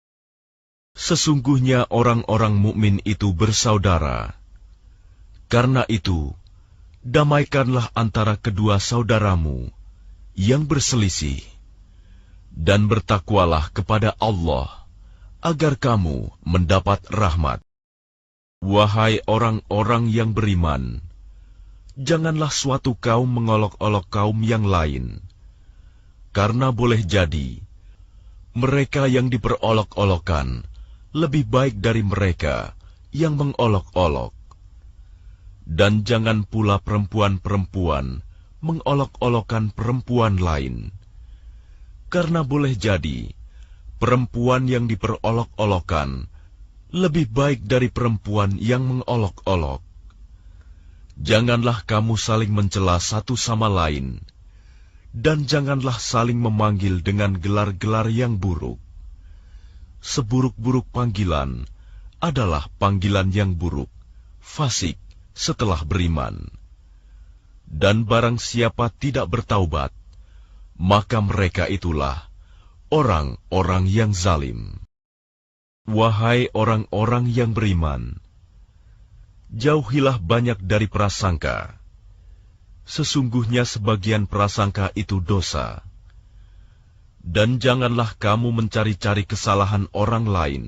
Sesungguhnya orang-orang mukmin itu bersaudara. Karena itu, damaikanlah antara kedua saudaramu yang berselisih, dan bertakwalah kepada Allah, agar kamu mendapat rahmat. Wahai orang-orang yang beriman, janganlah suatu kaum mengolok-olok kaum yang lain, karena boleh jadi mereka yang diperolok-olokkan lebih baik dari mereka yang mengolok-olok. Dan jangan pula perempuan-perempuan mengolok-olokkan perempuan lain, karena boleh jadi perempuan yang diperolok-olokkan lebih baik dari perempuan yang mengolok-olok. Janganlah kamu saling mencela satu sama lain, dan janganlah saling memanggil dengan gelar-gelar yang buruk. Seburuk-buruk panggilan adalah panggilan yang buruk, fasik setelah beriman. Dan barang siapa tidak bertaubat, maka mereka itulah orang-orang yang zalim. Wahai orang-orang yang beriman, jauhilah banyak dari prasangka. Sesungguhnya sebagian prasangka itu dosa. Dan janganlah kamu mencari-cari kesalahan orang lain,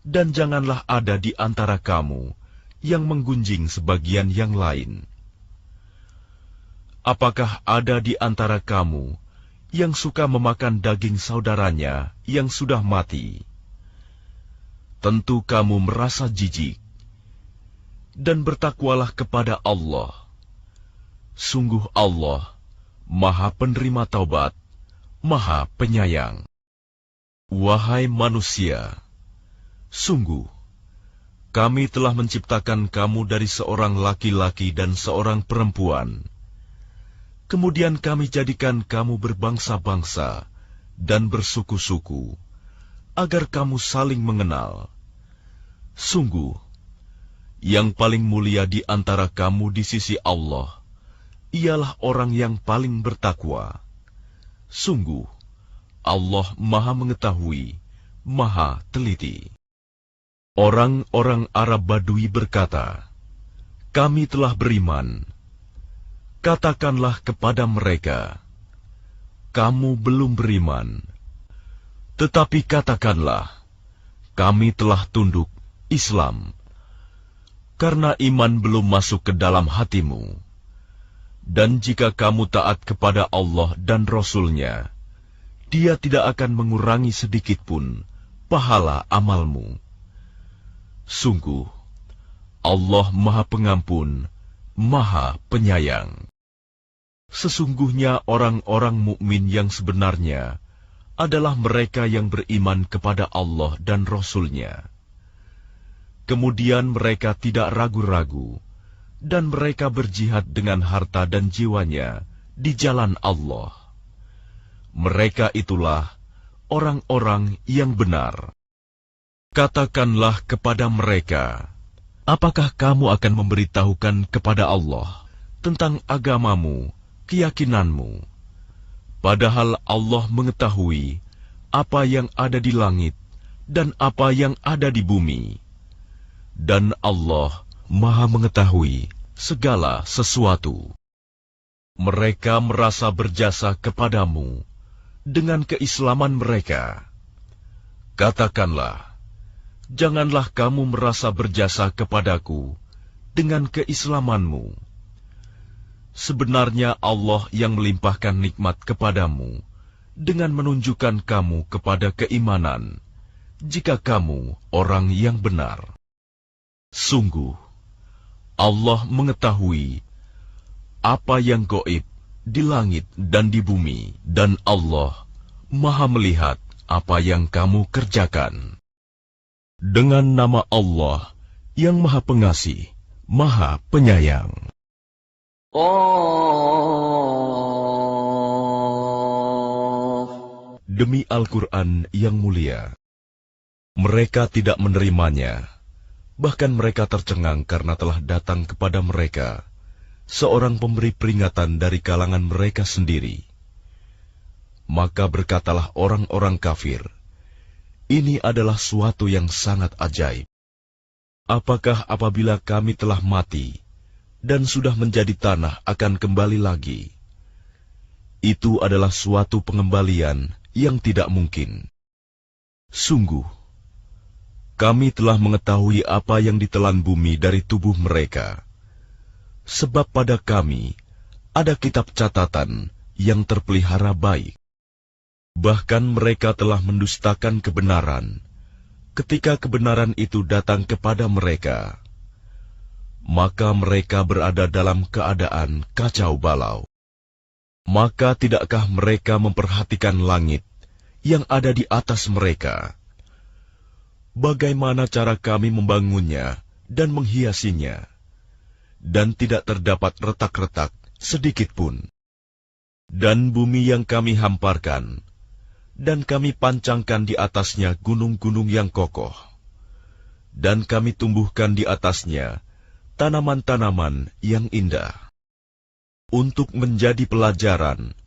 dan janganlah ada di antara kamu yang menggunjing sebagian yang lain. Apakah ada di antara kamu yang suka memakan daging saudaranya yang sudah mati? Tentu kamu merasa jijik. Dan bertakwalah kepada Allah. Sungguh Allah Maha Penerima Taubat, Maha Penyayang. Wahai manusia, sungguh kami telah menciptakan kamu dari seorang laki-laki dan seorang perempuan. Kemudian kami jadikan kamu berbangsa-bangsa dan bersuku-suku, agar kamu saling mengenal. Sungguh, yang paling mulia di antara kamu di sisi Allah ialah orang yang paling bertakwa. Sungguh, Allah Maha Mengetahui, Maha Teliti. Orang-orang Arab Badui berkata, "Kami telah beriman." Katakanlah kepada mereka, "Kamu belum beriman." Tetapi katakanlah, "Kami telah tunduk Islam," karena iman belum masuk ke dalam hatimu. Dan jika kamu taat kepada Allah dan Rasul-Nya, Dia tidak akan mengurangi sedikitpun pahala amalmu. Sungguh, Allah Maha Pengampun, Maha Penyayang. Sesungguhnya orang-orang mukmin yang sebenarnya adalah mereka yang beriman kepada Allah dan Rasul-Nya. Kemudian mereka tidak ragu-ragu, dan mereka berjihad dengan harta dan jiwanya di jalan Allah. Mereka itulah orang-orang yang benar. Katakanlah kepada mereka, apakah kamu akan memberitahukan kepada Allah tentang agamamu, keyakinanmu, padahal Allah mengetahui apa yang ada di langit dan apa yang ada di bumi, dan Allah Maha mengetahui segala sesuatu. Mereka merasa berjasa kepadamu dengan keislaman mereka. Katakanlah, janganlah kamu merasa berjasa kepadaku dengan keislamanmu. Sebenarnya Allah yang melimpahkan nikmat kepadamu dengan menunjukkan kamu kepada keimanan, jika kamu orang yang benar. Sungguh, Allah mengetahui apa yang gaib di langit dan di bumi, dan Allah Maha melihat apa yang kamu kerjakan. Dengan nama Allah yang Maha Pengasih, Maha Penyayang. Demi Al-Quran yang mulia, mereka tidak menerimanya, bahkan mereka tercengang karena telah datang kepada mereka seorang pemberi peringatan dari kalangan mereka sendiri. Maka berkatalah orang-orang kafir, "Ini adalah suatu yang sangat ajaib. Apakah apabila kami telah mati dan sudah menjadi tanah akan kembali lagi? Itu adalah suatu pengembalian yang tidak mungkin. Sungguh, kami telah mengetahui apa yang ditelan bumi dari tubuh mereka. Sebab pada kami ada kitab catatan yang terpelihara baik. Bahkan mereka telah mendustakan kebenaran ketika kebenaran itu datang kepada mereka. Maka mereka berada dalam keadaan kacau balau. Maka tidakkah mereka memperhatikan langit yang ada di atas mereka? Bagaimana cara kami membangunnya dan menghiasinya, dan tidak terdapat retak-retak sedikitpun. Dan bumi yang kami hamparkan, dan kami pancangkan di atasnya gunung-gunung yang kokoh, dan kami tumbuhkan di atasnya tanaman-tanaman yang indah, untuk menjadi pelajaran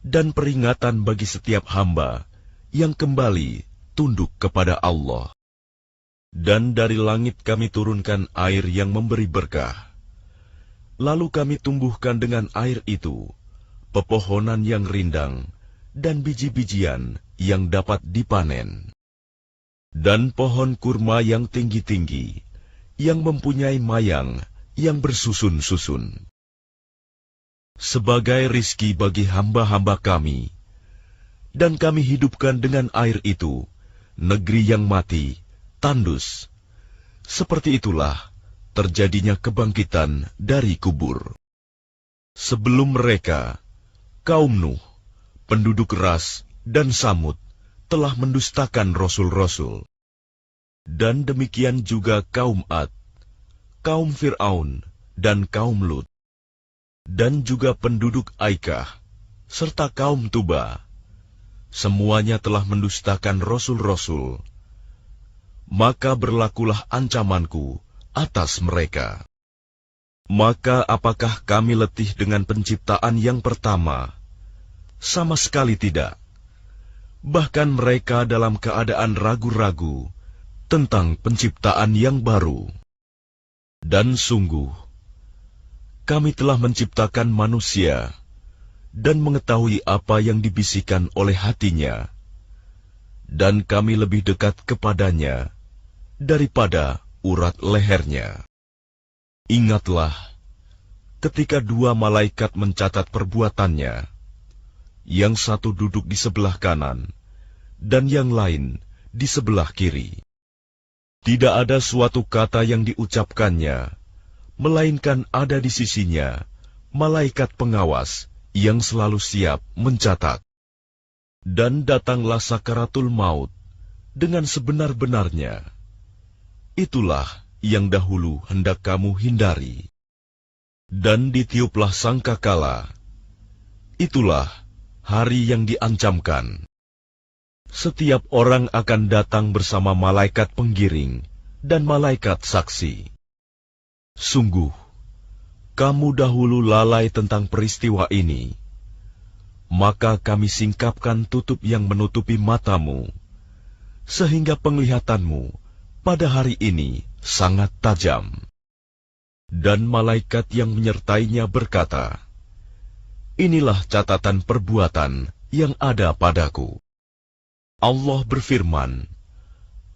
dan peringatan bagi setiap hamba yang kembali tunduk kepada Allah. Dan dari langit kami turunkan air yang memberi berkah. Lalu kami tumbuhkan dengan air itu pepohonan yang rindang dan biji-bijian yang dapat dipanen, dan pohon kurma yang tinggi-tinggi yang mempunyai mayang yang bersusun-susun, sebagai rizki bagi hamba-hamba kami. Dan kami hidupkan dengan air itu negeri yang mati, tandus. Seperti itulah terjadinya kebangkitan dari kubur. Sebelum mereka, kaum Nuh, penduduk Ras dan Samud telah mendustakan rasul-rasul. Dan demikian juga kaum Ad, kaum Fir'aun, dan kaum Lut, dan juga penduduk Aikah, serta kaum Tuba. Semuanya telah mendustakan rasul-rasul. Maka berlakulah ancamanku atas mereka. Maka apakah kami letih dengan penciptaan yang pertama? Sama sekali tidak. Bahkan mereka dalam keadaan ragu-ragu tentang penciptaan yang baru. Dan sungguh, kami telah menciptakan manusia dan mengetahui apa yang dibisikkan oleh hatinya, dan kami lebih dekat kepadanya daripada urat lehernya. Ingatlah, ketika dua malaikat mencatat perbuatannya, yang satu duduk di sebelah kanan, dan yang lain di sebelah kiri. Tidak ada suatu kata yang diucapkannya, melainkan ada di sisinya malaikat pengawas yang selalu siap mencatat. Dan datanglah sakaratul maut dengan sebenar-benarnya. Itulah yang dahulu hendak kamu hindari. Dan ditiuplah sangkakala. Itulah hari yang diancamkan. Setiap orang akan datang bersama malaikat penggiring dan malaikat saksi. Sungguh, kamu dahulu lalai tentang peristiwa ini, maka kami singkapkan tutup yang menutupi matamu, sehingga penglihatanmu pada hari ini sangat tajam. Dan malaikat yang menyertainya berkata, inilah catatan perbuatan yang ada padaku. Allah berfirman,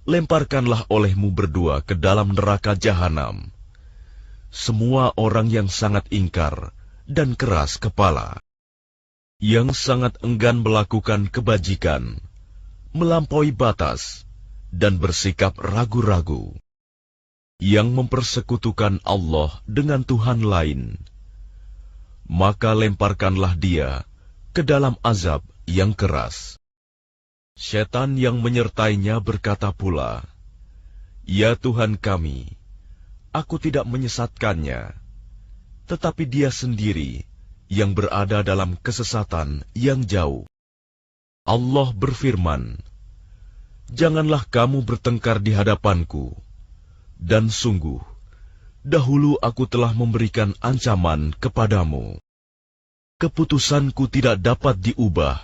lemparkanlah olehmu berdua ke dalam neraka jahanam semua orang yang sangat ingkar dan keras kepala, yang sangat enggan melakukan kebajikan, melampaui batas, dan bersikap ragu-ragu, yang mempersekutukan Allah dengan Tuhan lain. Maka lemparkanlah dia ke dalam azab yang keras. Setan yang menyertainya berkata pula, ya Tuhan kami, aku tidak menyesatkannya, tetapi dia sendiri yang berada dalam kesesatan yang jauh. Allah berfirman, janganlah kamu bertengkar di hadapanku, dan sungguh, dahulu aku telah memberikan ancaman kepadamu. Keputusanku tidak dapat diubah,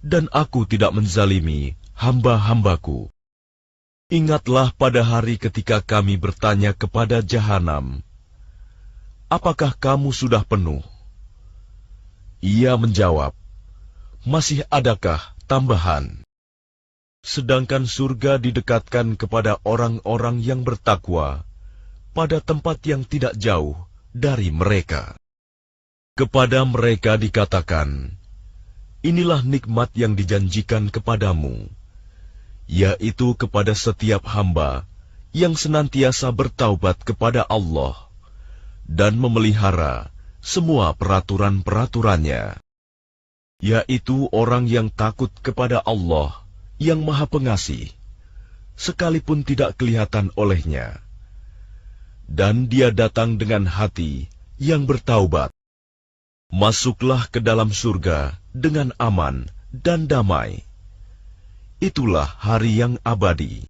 dan aku tidak menzalimi hamba-hambaku. Ingatlah pada hari ketika kami bertanya kepada jahanam, apakah kamu sudah penuh? Ia menjawab, masih adakah tambahan? Sedangkan surga didekatkan kepada orang-orang yang bertakwa pada tempat yang tidak jauh dari mereka. Kepada mereka dikatakan, inilah nikmat yang dijanjikan kepadamu, yaitu kepada setiap hamba yang senantiasa bertaubat kepada Allah dan memelihara semua peraturan-peraturannya, yaitu orang yang takut kepada Allah yang Maha Pengasih, sekalipun tidak kelihatan olehnya, dan dia datang dengan hati yang bertaubat. Masuklah ke dalam surga dengan aman dan damai. Itulah hari yang abadi.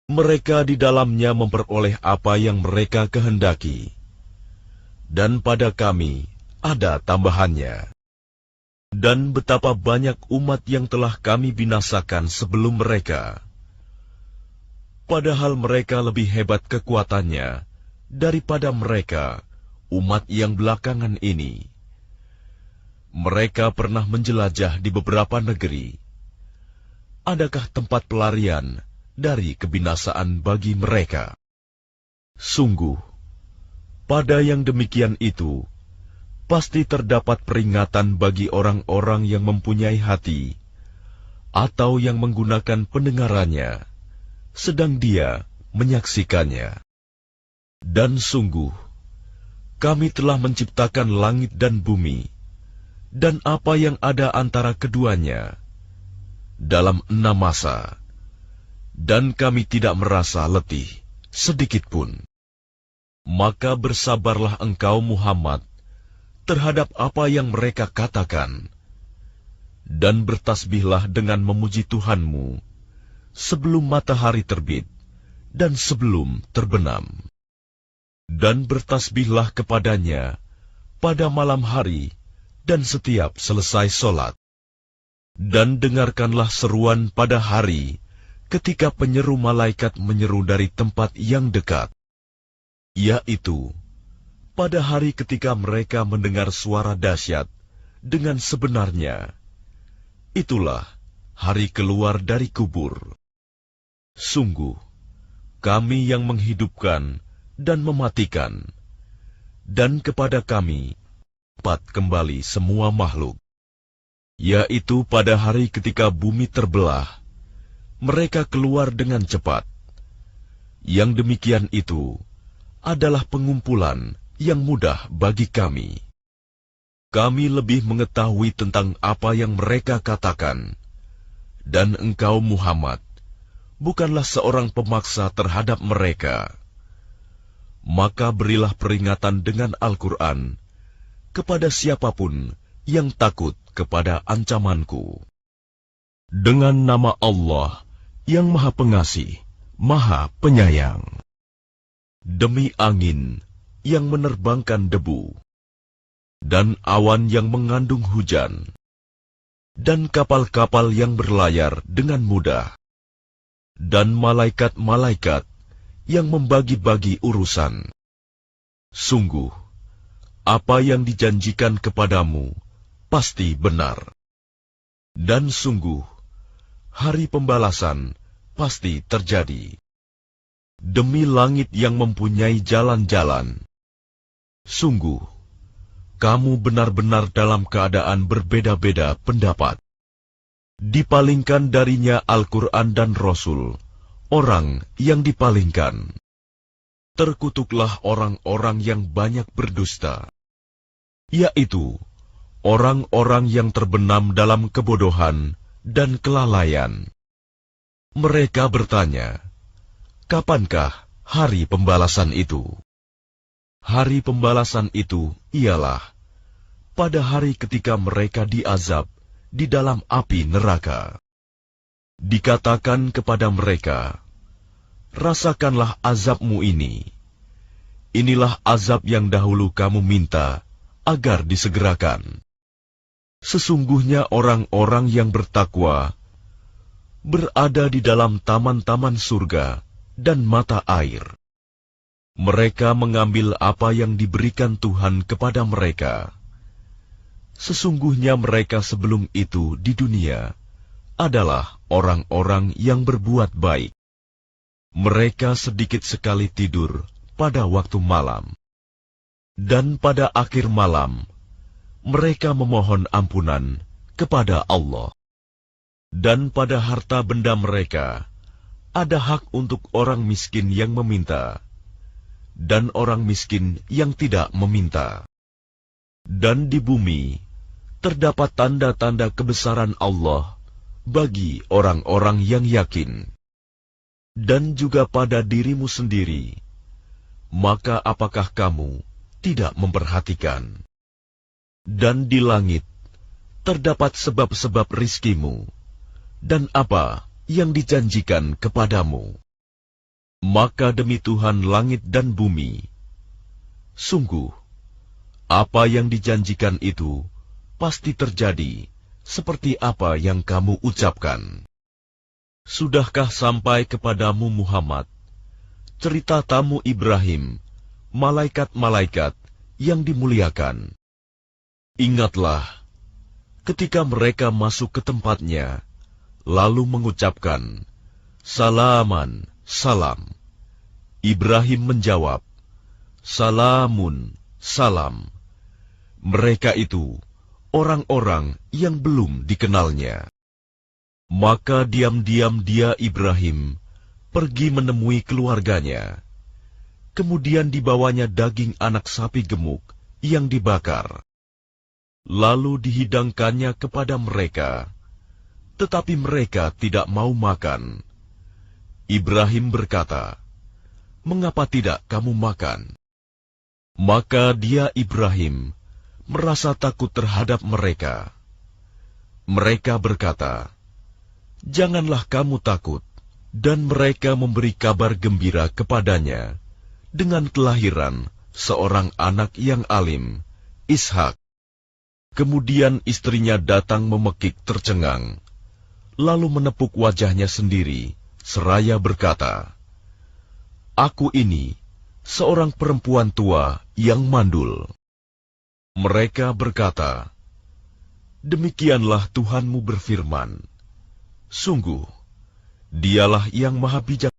Mereka di dalamnya memperoleh apa yang mereka kehendaki, dan pada kami ada tambahannya. Dan betapa banyak umat yang telah kami binasakan sebelum mereka, padahal mereka lebih hebat kekuatannya daripada mereka, umat yang belakangan ini. Mereka pernah menjelajah di beberapa negeri. Adakah tempat pelarian dari kebinasaan bagi mereka? Sungguh, pada yang demikian itu, pasti terdapat peringatan bagi orang-orang yang mempunyai hati, atau yang menggunakan pendengarannya, sedang dia menyaksikannya. Dan sungguh, kami telah menciptakan langit dan bumi, dan apa yang ada antara keduanya, dalam 6 masa, dan kami tidak merasa letih sedikitpun. Maka bersabarlah engkau Muhammad terhadap apa yang mereka katakan, dan bertasbihlah dengan memuji Tuhanmu sebelum matahari terbit dan sebelum terbenam, dan bertasbihlah kepadanya pada malam hari dan setiap selesai sholat. Dan dengarkanlah seruan pada hari ketika penyeru malaikat menyeru dari tempat yang dekat, yaitu pada hari ketika mereka mendengar suara dahsyat dengan sebenarnya. Itulah hari keluar dari kubur. Sungguh, Kami yang menghidupkan dan mematikan, dan kepada Kami dapat kembali semua makhluk. Yaitu pada hari ketika bumi terbelah, mereka keluar dengan cepat. Yang demikian itu adalah pengumpulan yang mudah bagi Kami. Kami lebih mengetahui tentang apa yang mereka katakan, dan engkau Muhammad bukanlah seorang pemaksa terhadap mereka. Maka berilah peringatan dengan Al-Quran kepada siapapun yang takut kepada ancamanku. Dengan nama Allah yang Maha Pengasih, Maha Penyayang. Demi angin yang menerbangkan debu, dan awan yang mengandung hujan, dan kapal-kapal yang berlayar dengan mudah, dan malaikat-malaikat yang membagi-bagi urusan. Sungguh, apa yang dijanjikan kepadamu pasti benar. Dan sungguh, hari pembalasan pasti terjadi. Demi langit yang mempunyai jalan-jalan, sungguh, kamu benar-benar dalam keadaan berbeda-beda pendapat. Dipalingkan darinya Al-Quran dan Rasul, orang yang dipalingkan. Terkutuklah orang-orang yang banyak berdusta, yaitu orang-orang yang terbenam dalam kebodohan dan kelalaian. Mereka bertanya, kapankah hari pembalasan itu? Hari pembalasan itu ialah pada hari ketika mereka diazab di dalam api neraka. Dikatakan kepada mereka, rasakanlah azabmu ini. Inilah azab yang dahulu kamu minta agar disegerakan. Sesungguhnya orang-orang yang bertakwa berada di dalam taman-taman surga dan mata air. Mereka mengambil apa yang diberikan Tuhan kepada mereka. Sesungguhnya mereka sebelum itu di dunia adalah orang-orang yang berbuat baik. Mereka sedikit sekali tidur pada waktu malam. Dan pada akhir malam, mereka memohon ampunan kepada Allah. Dan pada harta benda mereka, ada hak untuk orang miskin yang meminta, dan orang miskin yang tidak meminta. Dan di bumi, terdapat tanda-tanda kebesaran Allah bagi orang-orang yang yakin. Dan juga pada dirimu sendiri, maka apakah kamu tidak memperhatikan? Dan di langit, terdapat sebab-sebab rizkimu, dan apa yang dijanjikan kepadamu. Maka demi Tuhan langit dan bumi, sungguh, apa yang dijanjikan itu pasti terjadi seperti apa yang kamu ucapkan. Sudahkah sampai kepadamu Muhammad cerita tamu Ibrahim, malaikat-malaikat yang dimuliakan? Ingatlah ketika mereka masuk ke tempatnya, lalu mengucapkan, Salaman, salam. Ibrahim menjawab, Salamun, salam. Mereka itu orang-orang yang belum dikenalnya. Maka diam-diam dia Ibrahim pergi menemui keluarganya. Kemudian dibawanya daging anak sapi gemuk yang dibakar. Lalu dihidangkannya kepada mereka, tetapi mereka tidak mau makan. Ibrahim berkata, mengapa tidak kamu makan? Maka dia Ibrahim merasa takut terhadap mereka. Mereka berkata, janganlah kamu takut. Dan mereka memberi kabar gembira kepadanya dengan kelahiran seorang anak yang alim, Ishak. Kemudian istrinya datang memekik tercengang, lalu menepuk wajahnya sendiri, seraya berkata, "Aku ini seorang perempuan tua yang mandul." Mereka berkata, "Demikianlah Tuhanmu berfirman, sungguh, Dialah yang maha bijak."